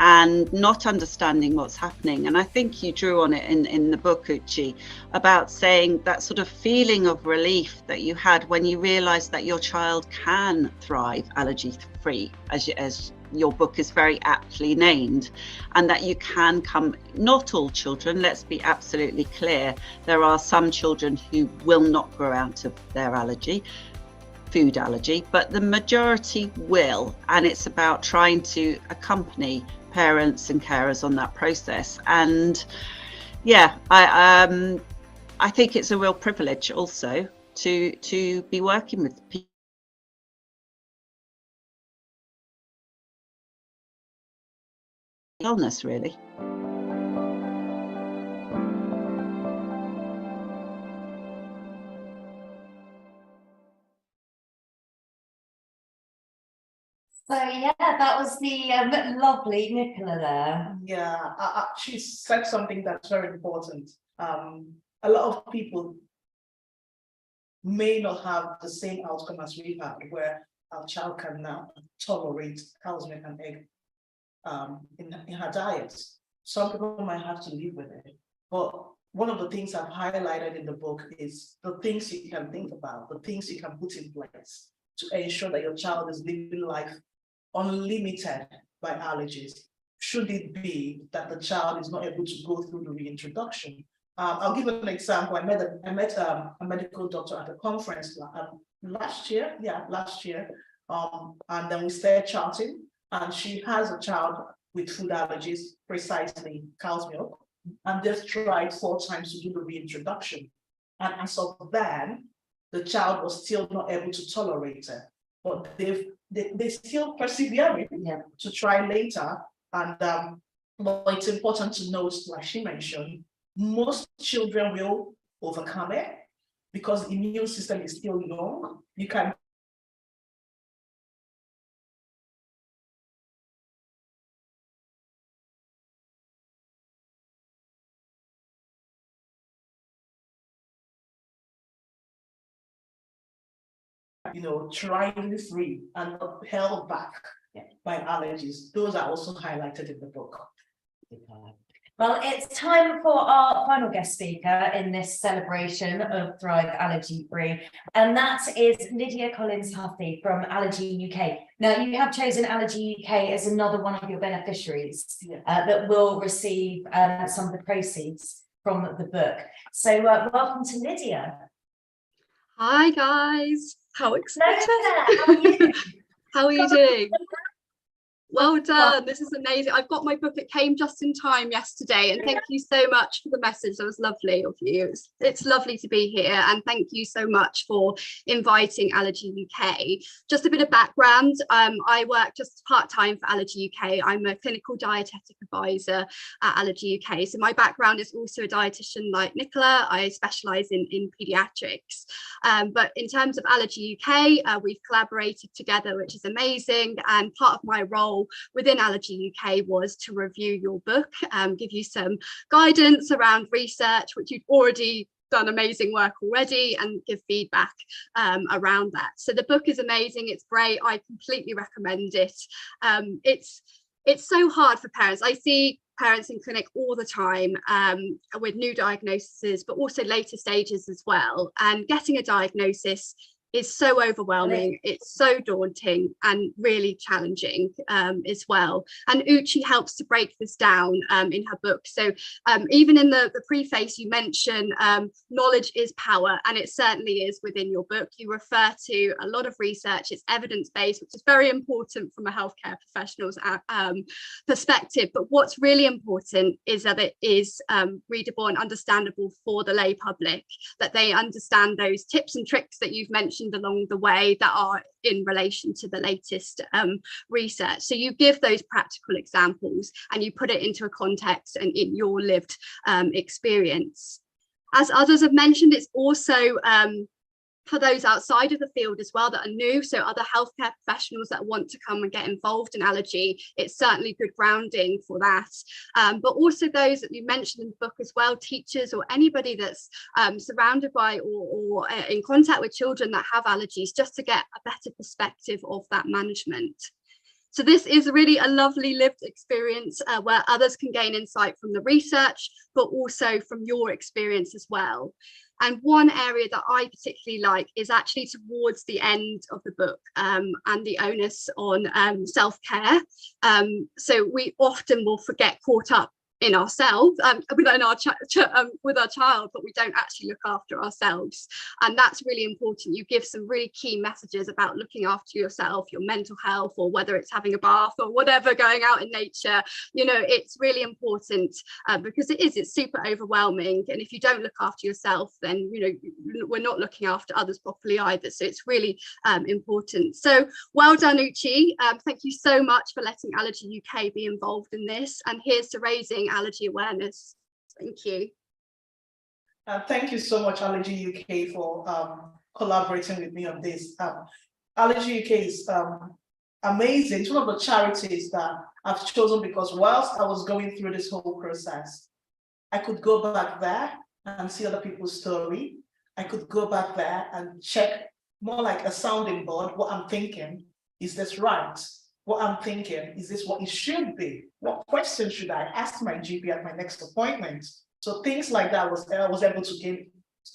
and not understanding what's happening. And I think you drew on it in the book, Uchi, about saying that sort of feeling of relief that you had when you realised that your child can thrive allergy-free, as your book is very aptly named, and that you can come, not all children, let's be absolutely clear, there are some children who will not grow out of their allergy, food allergy, but the majority will, and it's about trying to accompany parents and carers on that process. And yeah, I think it's a real privilege also to be working with people. Illness, really. So yeah, that was the lovely Nicola there. Yeah, she said something that's very important. A lot of people may not have the same outcome as we had, where our child can now tolerate cow's milk and egg in her diet. Some people might have to live with it. But one of the things I've highlighted in the book is the things you can think about, the things you can put in place to ensure that your child is living life unlimited by allergies, should it be that the child is not able to go through the reintroduction. I'll give an example. I met a medical doctor at a conference last year, and then we started chatting, and she has a child with food allergies, precisely cow's milk, and they've tried 4 times to do the reintroduction. And as of then, the child was still not able to tolerate it, but they still persevering to try later. And but it's important to note, like she mentioned, most children will overcome it because the immune system is still young. You can trying free and not held back by allergies. Those are also highlighted in the book. Well, it's time for our final guest speaker in this celebration of Thrive Allergy Free, and that is Lydia Collins-Huffey from Allergy UK. Now, you have chosen Allergy UK as another one of your beneficiaries that will receive some of the proceeds from the book. So welcome to Lydia. Hi guys, how exciting! Hello there. How are you? How are you doing? Well done. This is amazing. I've got my book. It came just in time yesterday. And thank you so much for the message. That was lovely of you. It's lovely to be here. And thank you so much for inviting Allergy UK. Just a bit of background. I work just part-time for Allergy UK. I'm a clinical dietetic advisor at Allergy UK. So my background is also a dietitian like Nicola. I specialise in paediatrics. But in terms of Allergy UK, we've collaborated together, which is amazing. And part of my role within Allergy UK was to review your book, give you some guidance around research, which you'd already done amazing work already, and give feedback around that. So the book is amazing. It's great. I completely recommend it. It's so hard for parents. I see parents in clinic all the time with new diagnoses, but also later stages as well. And getting a diagnosis is so overwhelming. It's so daunting and really challenging as well. And Uchi helps to break this down in her book. So even in the preface, you mention knowledge is power, and it certainly is within your book. You refer to a lot of research. It's evidence-based, which is very important from a healthcare professional's perspective. But what's really important is that it is readable and understandable for the lay public, that they understand those tips and tricks that you've mentioned along the way that are in relation to the latest research. So you give those practical examples and you put it into a context and in your lived experience. As others have mentioned, it's also for those outside of the field as well that are new, so other healthcare professionals that want to come and get involved in allergy, it's certainly good grounding for that. But also those that you mentioned in the book as well, teachers or anybody that's surrounded by or in contact with children that have allergies, just to get a better perspective of that management. So this is really a lovely lived experience where others can gain insight from the research, but also from your experience as well. And one area that I particularly like is actually towards the end of the book and the onus on self-care. So we often will get caught up in ourselves within our with our child, but we don't actually look after ourselves, and that's really important. You give some really key messages about looking after yourself, your mental health, or whether it's having a bath or whatever, going out in nature. You know, it's really important because it's super overwhelming, and if you don't look after yourself, then you know we're not looking after others properly either. So it's really important. So well done, Uchi. Thank you so much for letting Allergy UK be involved in this, and here's to raising allergy awareness. Thank you. Thank you so much, Allergy UK, for collaborating with me on this. Allergy UK is amazing. It's one of the charities that I've chosen because whilst I was going through this whole process, I could go back there and see other people's story. I could go back there and check more like a sounding board, what I'm thinking. Is this right? What I'm thinking, is this what it should be? What questions should I ask my GP at my next appointment? So things like that I was able to gain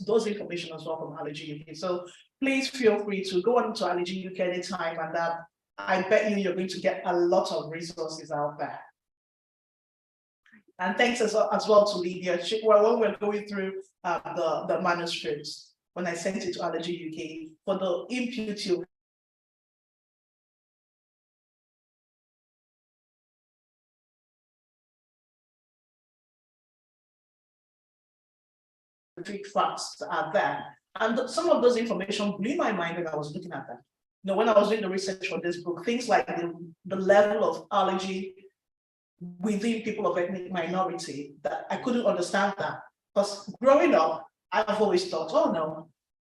those information as well from Allergy UK. So please feel free to go on to Allergy UK anytime, and I bet you're going to get a lot of resources out there. And thanks as well to Lydia. When we're going through the manuscripts, when I sent it to Allergy UK, for the input you facts are there. And some of those information blew my mind when I was looking at them. You know, when I was doing the research for this book, things like the level of allergy within people of ethnic minority, that I couldn't understand that. Because growing up, I've always thought, oh no,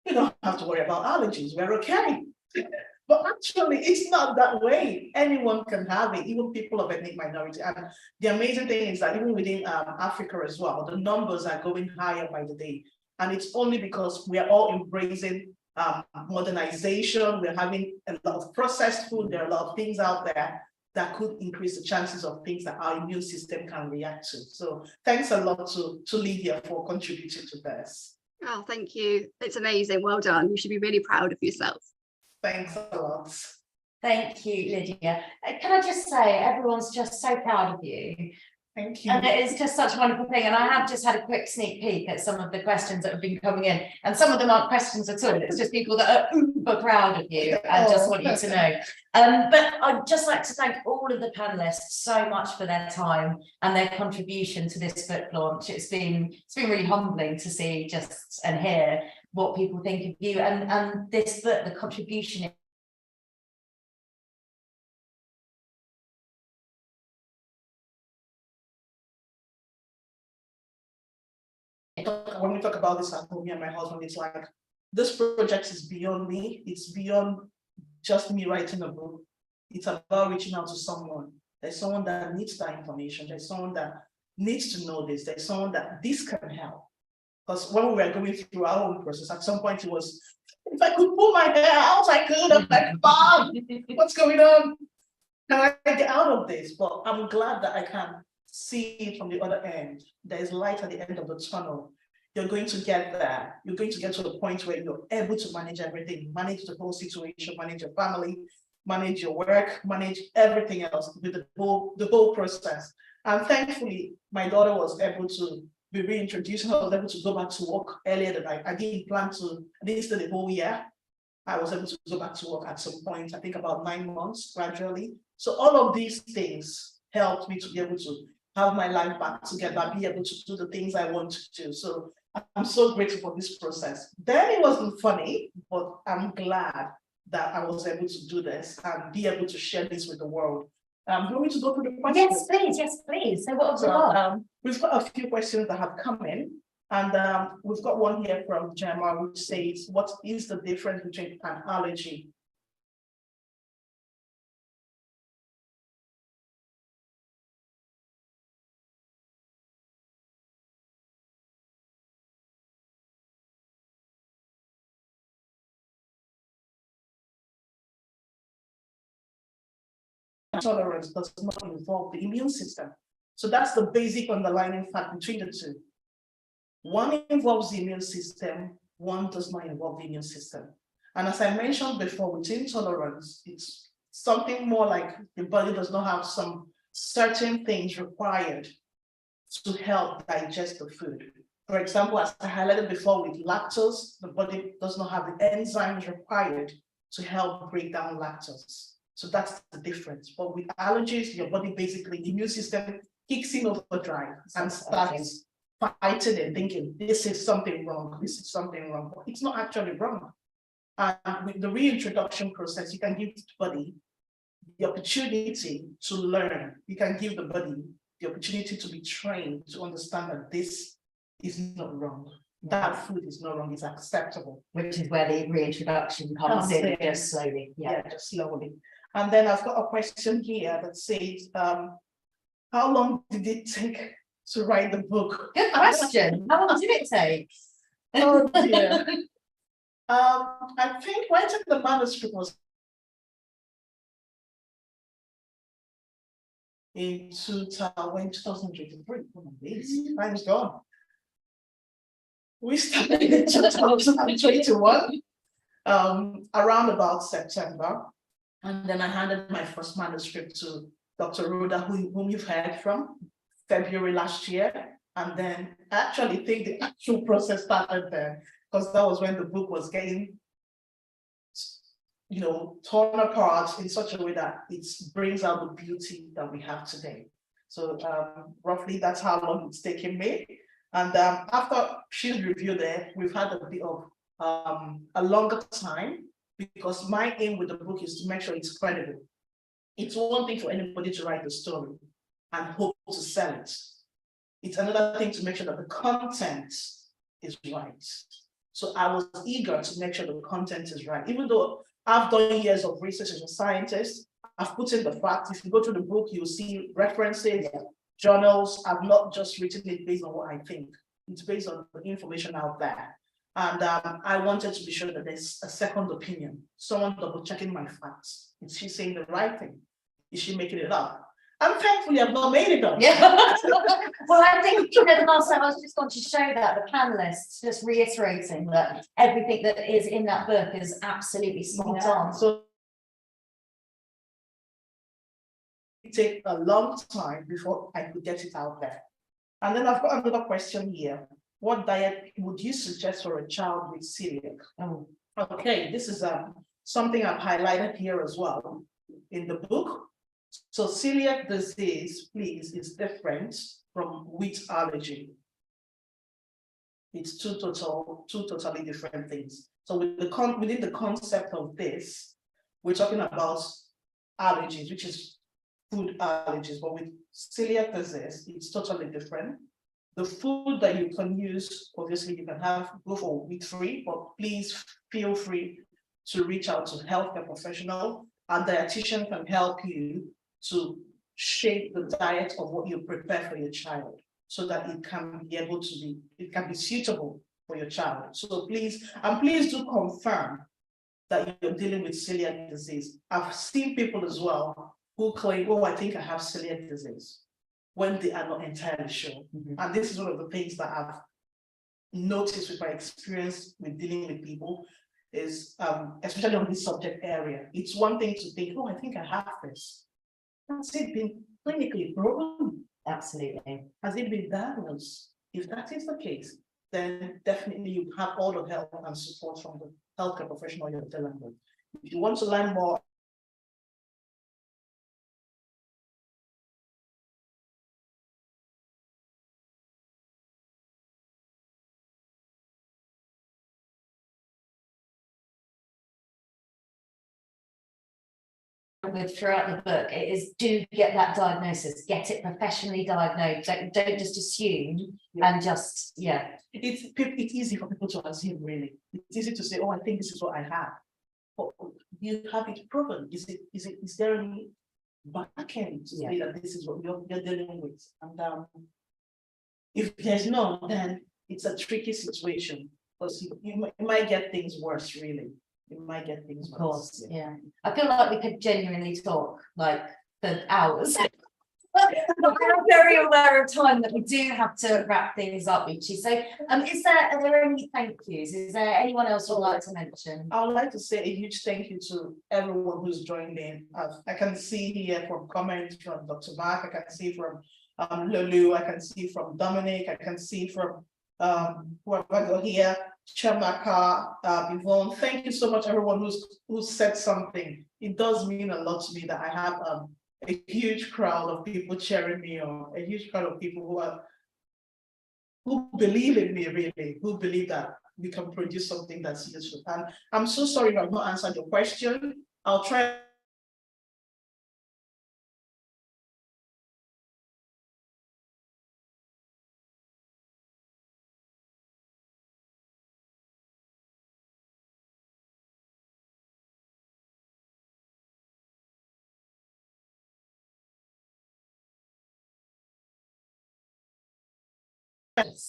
you don't have to worry about allergies, we're okay. But actually, it's not that way. Anyone can have it, even people of ethnic minority. And the amazing thing is that even within Africa as well, the numbers are going higher by the day. And it's only because we are all embracing modernization. We're having a lot of processed food. There are a lot of things out there that could increase the chances of things that our immune system can react to. So thanks a lot to Lydia for contributing to this. Oh, thank you. It's amazing. Well done. You should be really proud of yourself. Thanks a lot. Thank you, Lydia. Can I just say, everyone's just so proud of you Thank you. And it is just such a wonderful thing. And I have just had a quick sneak peek at some of the questions that have been coming in. And some of them aren't questions at all. It's just people that are uber proud of you and just want you to know. But I'd just like to thank all of the panelists so much for their time and their contribution to this book launch. It's been really humbling to see just and hear what people think of you and this book, the contribution. When we talk about this at home, me and my husband, it's like, this project is beyond me. It's beyond just me writing a book. It's about reaching out to someone. There's someone that needs that information. There's someone that needs to know this. There's someone that this can help. Because when we were going through our own process, at some point it was, if I could pull my hair out, I could. I'm like, Mom, what's going on? Can I get out of this? But I'm glad that I can see it from the other end. There's light at the end of the tunnel. You're going to get there. You're going to get to the point where you're able to manage everything, manage the whole situation, manage your family, manage your work, manage everything else with the whole process. And thankfully, my daughter was able to be reintroduced. I was able to go back to work earlier than I didn't plan to. I didn't stay the whole year. I was able to go back to work at some point, I think about 9 months gradually. So all of these things helped me to be able to have my life back together, be able to do the things I want to do. So I'm so grateful for this process. Then it wasn't funny, but I'm glad that I was able to do this and be able to share this with the world. Do you want me to go through the questions? Yes, please. So what was it? We've got a few questions that have come in, and we've got one here from Gemma, which says, what is the difference between an allergy? Tolerance does not involve the immune system. So that's the basic underlying fact between the two. One involves the immune system, one does not involve the immune system. And as I mentioned before, with intolerance, it's something more like the body does not have some certain things required to help digest the food. For example, as I highlighted before with lactose, the body does not have the enzymes required to help break down lactose. So that's the difference. But with allergies, your body basically, the immune system kicks in overdrive and starts fighting and thinking, this is something wrong, this is something wrong. But it's not actually wrong. And with the reintroduction process, you can give the body the opportunity to learn. You can give the body the opportunity to be trained to understand that this is not wrong. That food is not wrong, it's acceptable. Which is where the reintroduction comes in, just slowly. Yeah, just slowly. And then I've got a question here that says, how long did it take to write the book? Good question. How long did it take? Oh dear. I think writing the manuscript was in 2023. Time's gone. We started in 2021, around about September. And then I handed my first manuscript to Dr. Rhoda, whom you've heard from, February last year. And then I actually think the actual process started there, because that was when the book was getting, torn apart in such a way that it brings out the beauty that we have today. So roughly that's how long it's taken me. And after she's reviewed it, we've had a bit of a longer time, because my aim with the book is to make sure it's credible. It's one thing for anybody to write the story and hope to sell it. It's another thing to make sure that the content is right. So I was eager to make sure the content is right. Even though I've done years of research as a scientist, I've put in the facts. If you go through the book, you'll see references, journals. I've not just written it based on what I think. It's based on the information out there. And I wanted to be sure that there's a second opinion, someone double checking my facts. Is she saying the right thing? Is she making it up? And thankfully, I've not made it up. Yeah. Well, I think, the last time I was just going to show that the panelists, just reiterating that everything that is in that book is absolutely spot on. So take a long time before I could get it out there. And then I've got another question here. What diet would you suggest for a child with celiac? Oh, Okay, this is something I've highlighted here as well in the book. So celiac disease, please, is different from wheat allergy. It's two totally different things. So within the concept of this, we're talking about allergies, which is food allergies, but with celiac disease, it's totally different. The food that you can use, obviously you can go for wheat-free, but please feel free to reach out to a healthcare professional. A dietitian can help you to shape the diet of what you prepare for your child, so that it can be suitable for your child. So please do confirm that you're dealing with celiac disease. I've seen people as well who claim, oh, I think I have celiac disease, when they are not entirely sure. And this is one of the things that I've noticed with my experience with dealing with people is, especially on this subject area, it's one thing to think, oh, I think I have this. Has it been clinically proven? absolutely. Has it been diagnosed? If that is the case, then definitely you have all the help and support from the healthcare professional you're dealing with. If you want to learn more, with throughout the book, it is do get that diagnosis, get it professionally diagnosed. Don't just assume and just it's easy for people to assume, really. It's easy to say, oh, I think this is what I have. But you have it proven. Is there any backend to say that this is what you're dealing with? And if there's none, then it's a tricky situation, because you might get things worse, really. You might get things worse. Of course, yeah. I feel like we could genuinely talk like for hours. But I'm very aware of time that we do have to wrap things up, Uche. So are there any thank yous? Is there anyone else who'd like to mention? I would like to say a huge thank you to everyone who's joined in. I can see here from comments from Dr. Mark, I can see from Lulu, I can see from Dominic, I can see from whoever got here, Chamaka, Yvonne. Thank you so much, everyone who said something. It does mean a lot to me that I have a huge crowd of people cheering me on, a huge crowd of people who believe in me, really, who believe that we can produce something that's useful. And I'm so sorry if I've not answered your question. I'll try.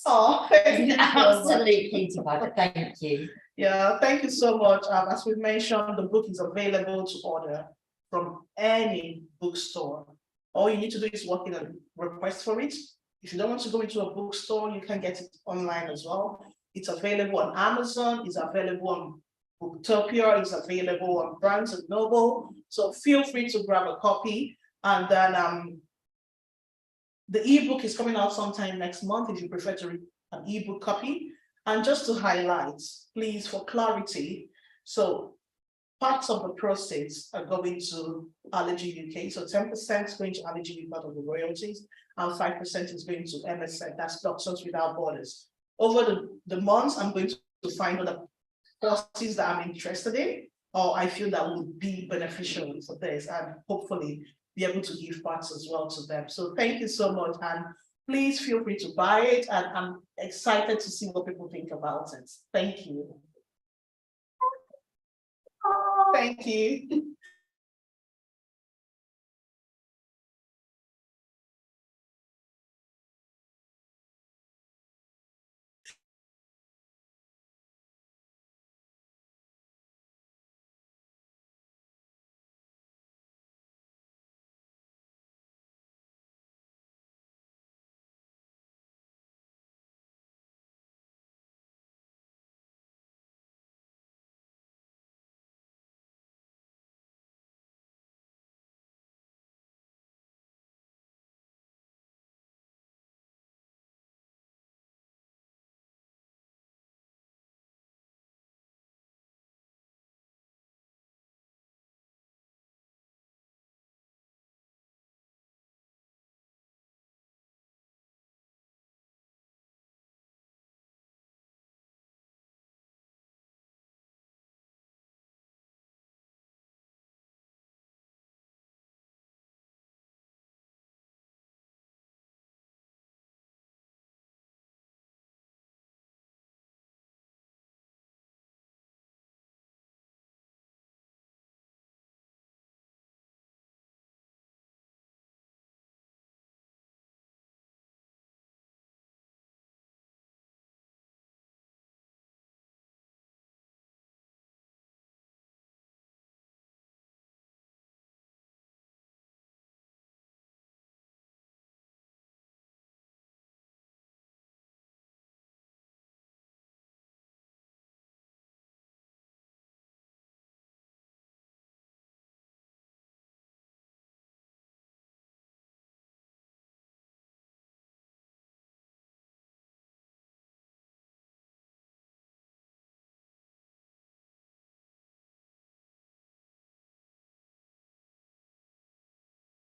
Oh, Absolutely, thank you. Yeah, thank you so much. As we mentioned, the book is available to order from any bookstore. All you need to do is walk in and request for it. If you don't want to go into a bookstore, you can get it online as well. It's available on Amazon, it's available on Booktopia, it's available on Barnes and Noble. So feel free to grab a copy. And then the ebook is coming out sometime next month if you prefer to read an ebook copy. And just to highlight, please, for clarity, so parts of the proceeds are going to Allergy UK. So 10% is going to Allergy UK out of the royalties, and 5% is going to MSF, that's Doctors Without Borders. Over the months, I'm going to find other courses that I'm interested in, or I feel that would be beneficial for this, and hopefully be able to give parts as well to them. So thank you so much, and please feel free to buy it, and I'm excited to see what people think about it. Thank you. Thank you.